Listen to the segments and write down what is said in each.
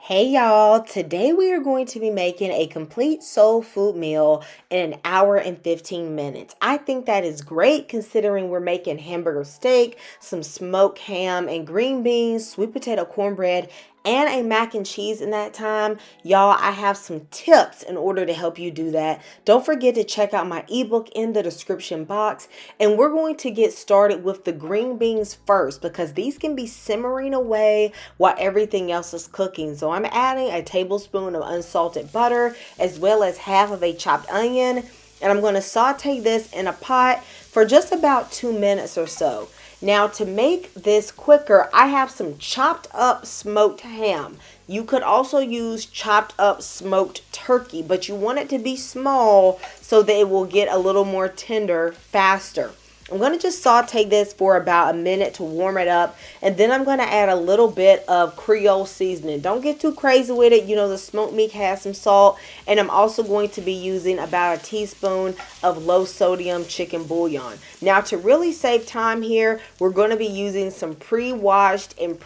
Hey y'all, today we are going to be making a complete soul food meal in an hour and 15 minutes. I think that is great considering we're making hamburger steak, some smoked ham and green beans, sweet potato cornbread, and a mac and cheese in that time. Y'all, I have some tips in order to help you do that. Don't forget to check out my ebook in the description box. And we're going to get started with the green beans first because these can be simmering away while everything else is cooking. So I'm adding a tablespoon of unsalted butter as well as half of a chopped onion. And I'm going to saute this in a pot for just about 2 minutes or so. Now, to make this quicker, I have some chopped up smoked ham. You could also use chopped up smoked turkey, but you want it to be small so that it will get a little more tender faster. I'm going to just saute this for about a minute to warm it up, and then I'm going to add a little bit of Creole seasoning. Don't get too crazy with it. You know, the smoked meat has some salt, and I'm also going to be using about a teaspoon of low sodium chicken bouillon. Now, to really save time here, we're going to be using some pre-washed and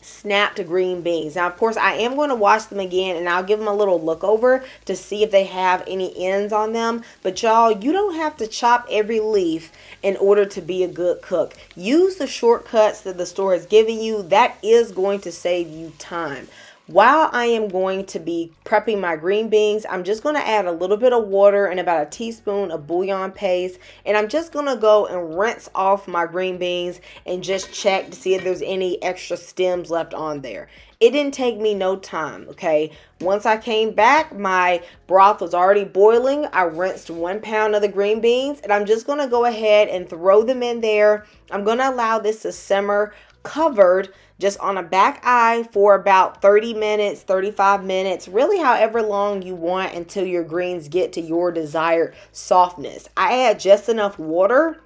snapped green beans. Now, of course, I am going to wash them again and I'll give them a little look over to see if they have any ends on them. But y'all, you don't have to chop every leaf in order to be a good cook. Use the shortcuts that the store has given you. That is going to save you time. While I am going to be prepping my green beans, I'm just going to add a little bit of water and about a teaspoon of bouillon paste. And I'm just going to go and rinse off my green beans and just check to see if there's any extra stems left on there. It didn't take me no time, okay? Once I came back, my broth was already boiling. I rinsed 1 pound of the green beans and I'm just going to go ahead and throw them in there. I'm going to allow this to simmer covered just on a back eye for about 30 minutes, 35 minutes, really however long you want until your greens get to your desired softness. I add just enough water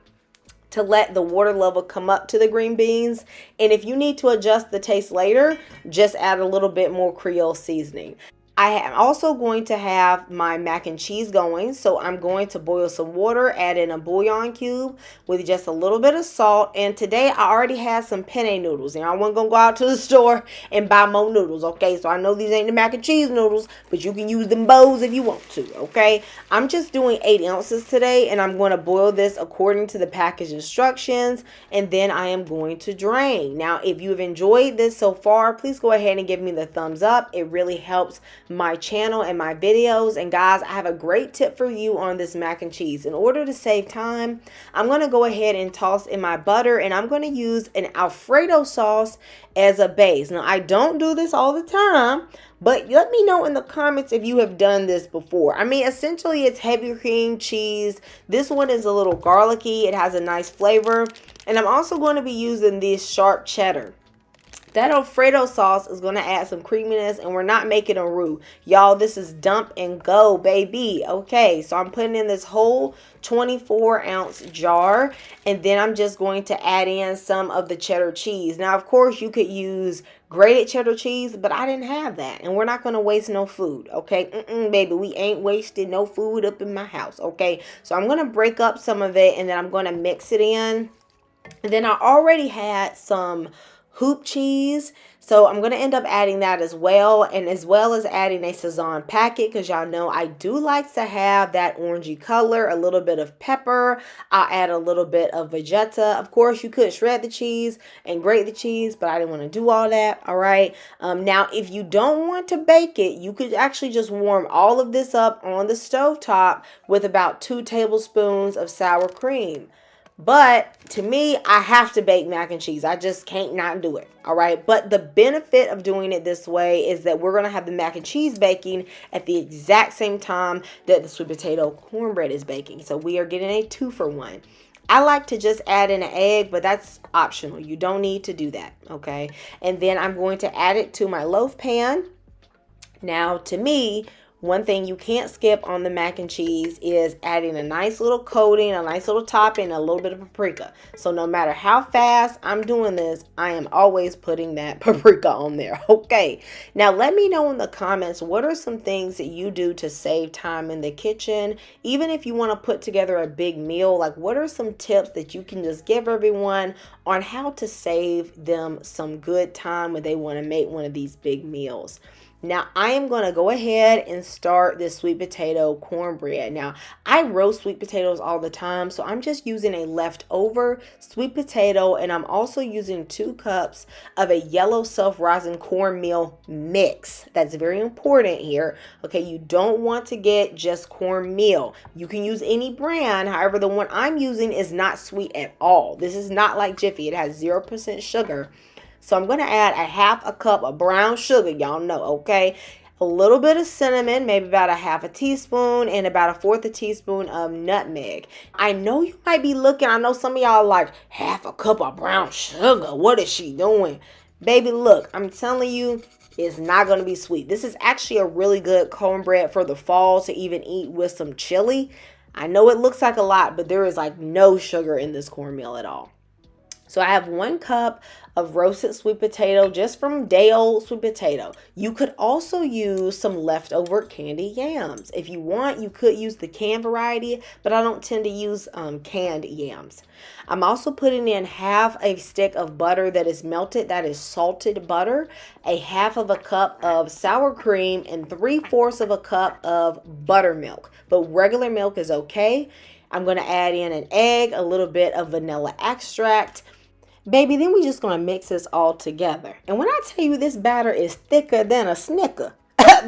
to let the water level come up to the green beans. And if you need to adjust the taste later, just add a little bit more Creole seasoning. I am also going to have my mac and cheese going, so I'm going to boil some water, add in a bouillon cube with just a little bit of salt, and today I already had some penne noodles, and I wasn't going to go out to the store and buy more noodles, okay? So I know these ain't the mac and cheese noodles, but you can use them bowls if you want to, okay? I'm just doing 8 ounces today, and I'm going to boil this according to the package instructions, and then I am going to drain. Now, if you've enjoyed this so far, please go ahead and give me the thumbs up. It really helps my channel and my videos. And guys, I have a great tip for you on this mac and cheese. In order to save time, I'm going to go ahead and toss in my butter, and I'm going to use an alfredo sauce as a base. Now, I don't do this all the time, but let me know in the comments if you have done this before. I mean, essentially it's heavy cream cheese. This one is a little garlicky. It has a nice flavor, and I'm also going to be using this sharp cheddar. That Alfredo sauce is going to add some creaminess, and we're not making a roux. Y'all, this is dump and go, baby. Okay, so I'm putting in this whole 24-ounce jar, and then I'm just going to add in some of the cheddar cheese. Now, of course, you could use grated cheddar cheese, but I didn't have that, and we're not going to waste no food, okay? Baby, we ain't wasting no food up in my house, okay? So I'm going to break up some of it, and then I'm going to mix it in. And then I already had some hoop cheese, so I'm going to end up adding that as well, and as well as adding a sazon packet, because y'all know I do like to have that orangey color, a little bit of pepper. I'll add a little bit of Vegeta. Of course, you could shred the cheese and grate the cheese, but I didn't want to do all that. All right, now if you don't want to bake it, you could actually just warm all of this up on the stove top with about 2 tablespoons of sour cream. But to me, I have to bake mac and cheese. I just can't not do it. All right. But the benefit of doing it this way is that we're going to have the mac and cheese baking at the exact same time that the sweet potato cornbread is baking. So we are getting a 2-for-1. I like to just add in an egg, but that's optional. You don't need to do that. Okay. And then I'm going to add it to my loaf pan. Now, to me, one thing you can't skip on the mac and cheese is adding a nice little coating, a nice little topping, a little bit of paprika. So no matter how fast I'm doing this, I am always putting that paprika on there. Okay. Now let me know in the comments, what are some things that you do to save time in the kitchen? Even if you want to put together a big meal, like what are some tips that you can just give everyone on how to save them some good time when they want to make one of these big meals. Now, I am going to go ahead and start this sweet potato cornbread. Now, I roast sweet potatoes all the time, so I'm just using a leftover sweet potato, and I'm also using 2 cups of a yellow self-rising cornmeal mix. That's very important here. Okay, you don't want to get just cornmeal. You can use any brand. However, the one I'm using is not sweet at all. This is not like Jiffy. It has 0% sugar. So I'm going to add a half a cup of brown sugar, y'all know, okay? A little bit of cinnamon, maybe about a half a teaspoon, and about a 1/4 teaspoon of nutmeg. I know you might be looking, I know some of y'all like, half a cup of brown sugar, what is she doing? Baby, look, I'm telling you, it's not going to be sweet. This is actually a really good cornbread for the fall to even eat with some chili. I know it looks like a lot, but there is like no sugar in this cornmeal at all. So I have 1 cup of roasted sweet potato, just from day old sweet potato. You could also use some leftover candied yams. If you want, you could use the canned variety, but I don't tend to use canned yams. I'm also putting in half a stick of butter that is melted, that is salted butter, a half of a cup of sour cream, and 3/4 of a cup of buttermilk. But regular milk is okay. I'm going to add in an egg, a little bit of vanilla extract. Baby, then we're just going to mix this all together. And when I tell you this batter is thicker than a Snicker,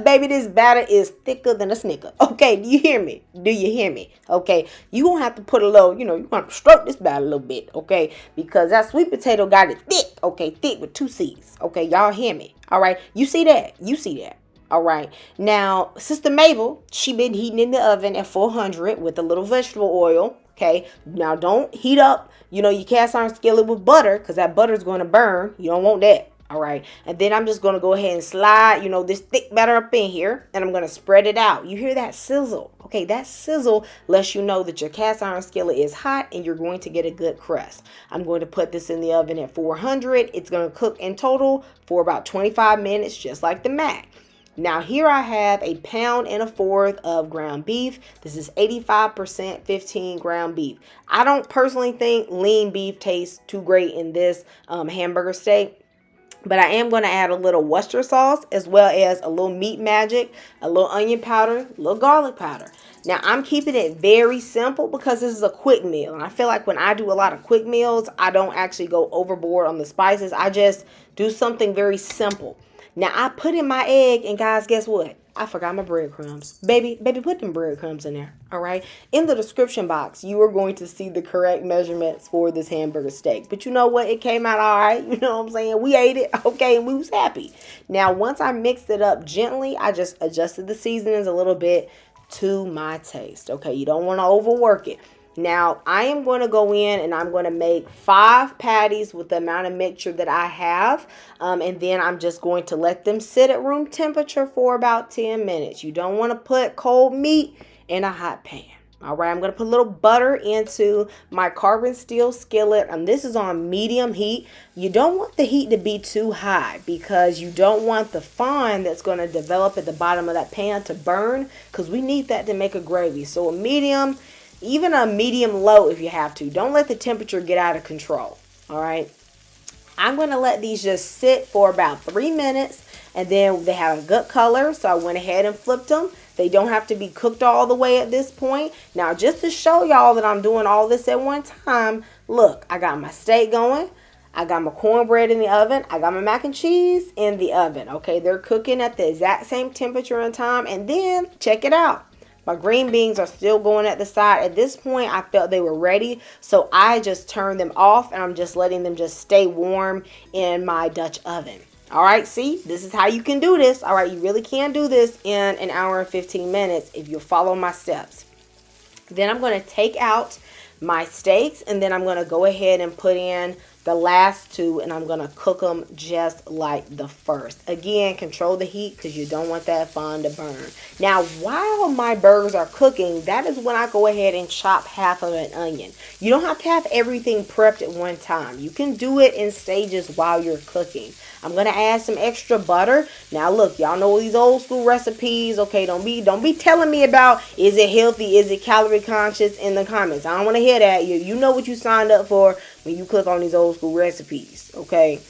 baby, this batter is thicker than a Snicker. Okay, do you hear me? Do you hear me? Okay, you going to have to put a little, you want to stroke this batter a little bit, okay? Because that sweet potato got it thick, okay? Thick with 2 C's. Okay, y'all hear me? All right, you see that? You see that? All right. Now, Sister Mabel, she been heating in the oven at 400 with a little vegetable oil. Okay. Now, don't heat up, your cast iron skillet with butter, because that butter is going to burn. You don't want that. All right. And then I'm just going to go ahead and slide, this thick batter up in here, and I'm going to spread it out. You hear that sizzle? Okay. That sizzle lets you know that your cast iron skillet is hot and you're going to get a good crust. I'm going to put this in the oven at 400. It's going to cook in total for about 25 minutes, just like the mac. Now here I have 1.25 pounds of ground beef. This is 85% 15 ground beef. I don't personally think lean beef tastes too great in this hamburger steak. But I am going to add a little Worcester sauce, as well as a little meat magic, a little onion powder, a little garlic powder. Now I'm keeping it very simple because this is a quick meal. And I feel like when I do a lot of quick meals, I don't actually go overboard on the spices. I just do something very simple. Now, I put in my egg, and guys, guess what? I forgot my breadcrumbs. Baby, put them breadcrumbs in there, all right? In the description box, you are going to see the correct measurements for this hamburger steak. But you know what? It came out all right. You know what I'm saying? We ate it, okay, and we was happy. Now, once I mixed it up gently, I just adjusted the seasonings a little bit to my taste, okay? You don't want to overwork it. Now, I am going to go in and I'm going to make 5 patties with the amount of mixture that I have. And then I'm just going to let them sit at room temperature for about 10 minutes. You don't want to put cold meat in a hot pan. All right, I'm going to put a little butter into my carbon steel skillet. And this is on medium heat. You don't want the heat to be too high because you don't want the fond that's going to develop at the bottom of that pan to burn, because we need that to make a gravy. So a medium, even a medium low if you have to. Don't let the temperature get out of control. All right. I'm going to let these just sit for about 3 minutes, and then they have a good color. So I went ahead and flipped them. They don't have to be cooked all the way at this point. Now, just to show y'all that I'm doing all this at one time, look, I got my steak going. I got my cornbread in the oven. I got my mac and cheese in the oven. Okay, they're cooking at the exact same temperature and time. And then check it out. My green beans are still going at the side. At this point, I felt they were ready. So I just turned them off and I'm just letting them just stay warm in my Dutch oven. All right, see, this is how you can do this. All right, you really can do this in 1 hour and 15 minutes if you follow my steps. Then I'm going to take out my steaks, and then I'm going to go ahead and put in the last 2, and I'm going to cook them just like the first. Again, control the heat because you don't want that fond to burn. Now, while my burgers are cooking, that is when I go ahead and chop half of an onion. You don't have to have everything prepped at one time. You can do it in stages while you're cooking. I'm going to add some extra butter. Now, look, y'all know these old school recipes. Okay, don't be telling me about is it healthy, is it calorie conscious in the comments. I don't want to hear that. You know what you signed up for. when you click on these old school recipes, okay?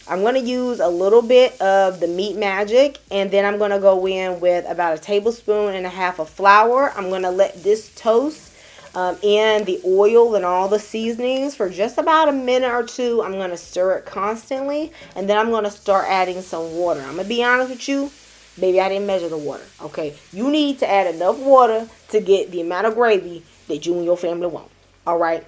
I'm going to use a little bit of the Meat Magic, and then I'm going to go in with about 1.5 tablespoons of flour. I'm going to let this toast in the oil and all the seasonings for just about a minute or two. I'm going to stir it constantly, and then I'm going to start adding some water. I'm going to be honest with you, baby, I didn't measure the water, okay? You need to add enough water to get the amount of gravy that you and your family want, all right?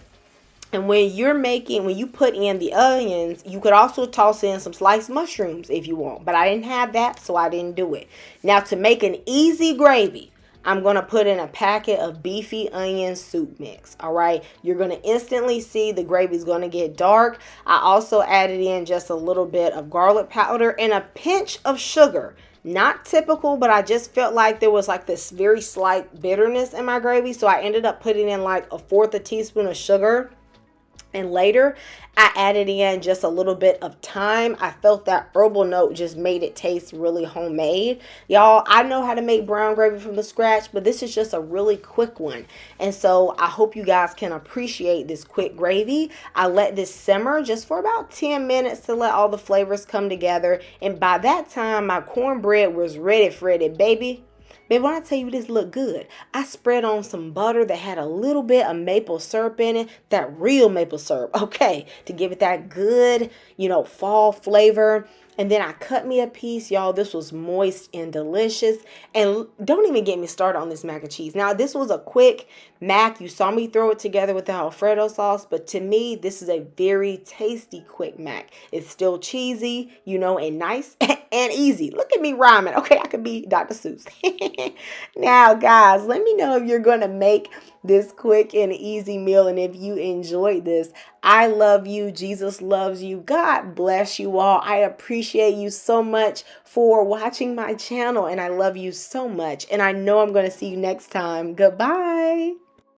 And when you put in the onions, you could also toss in some sliced mushrooms if you want. But I didn't have that, so I didn't do it. Now, to make an easy gravy, I'm going to put in a packet of beefy onion soup mix. All right. You're going to instantly see the gravy is going to get dark. I also added in just a little bit of garlic powder and a pinch of sugar. Not typical, but I just felt like there was like this very slight bitterness in my gravy. So I ended up putting in like 1/4 teaspoon of sugar. And later, I added in just a little bit of thyme. I felt that herbal note just made it taste really homemade. Y'all, I know how to make brown gravy from the scratch, but this is just a really quick one. And so I hope you guys can appreciate this quick gravy. I let this simmer just for about 10 minutes to let all the flavors come together. And by that time, my cornbread was ready, Freddy, baby. Baby, when I tell you this looked good, I spread on some butter that had a little bit of maple syrup in it, that real maple syrup, okay, to give it that good, fall flavor. And then I cut me a piece, y'all. This was moist and delicious. And don't even get me started on this mac and cheese. Now, this was a quick mac. You saw me throw it together with the alfredo sauce. But to me, this is a very tasty quick mac. It's still cheesy, and nice and easy. Look at me rhyming. Okay, I could be Dr. Seuss. Now, guys, let me know if you're going to make this quick and easy meal. And if you enjoyed this, I love you. Jesus loves you. God bless you all. I appreciate you so much for watching my channel, and I love you so much. And I know I'm going to see you next time. Goodbye.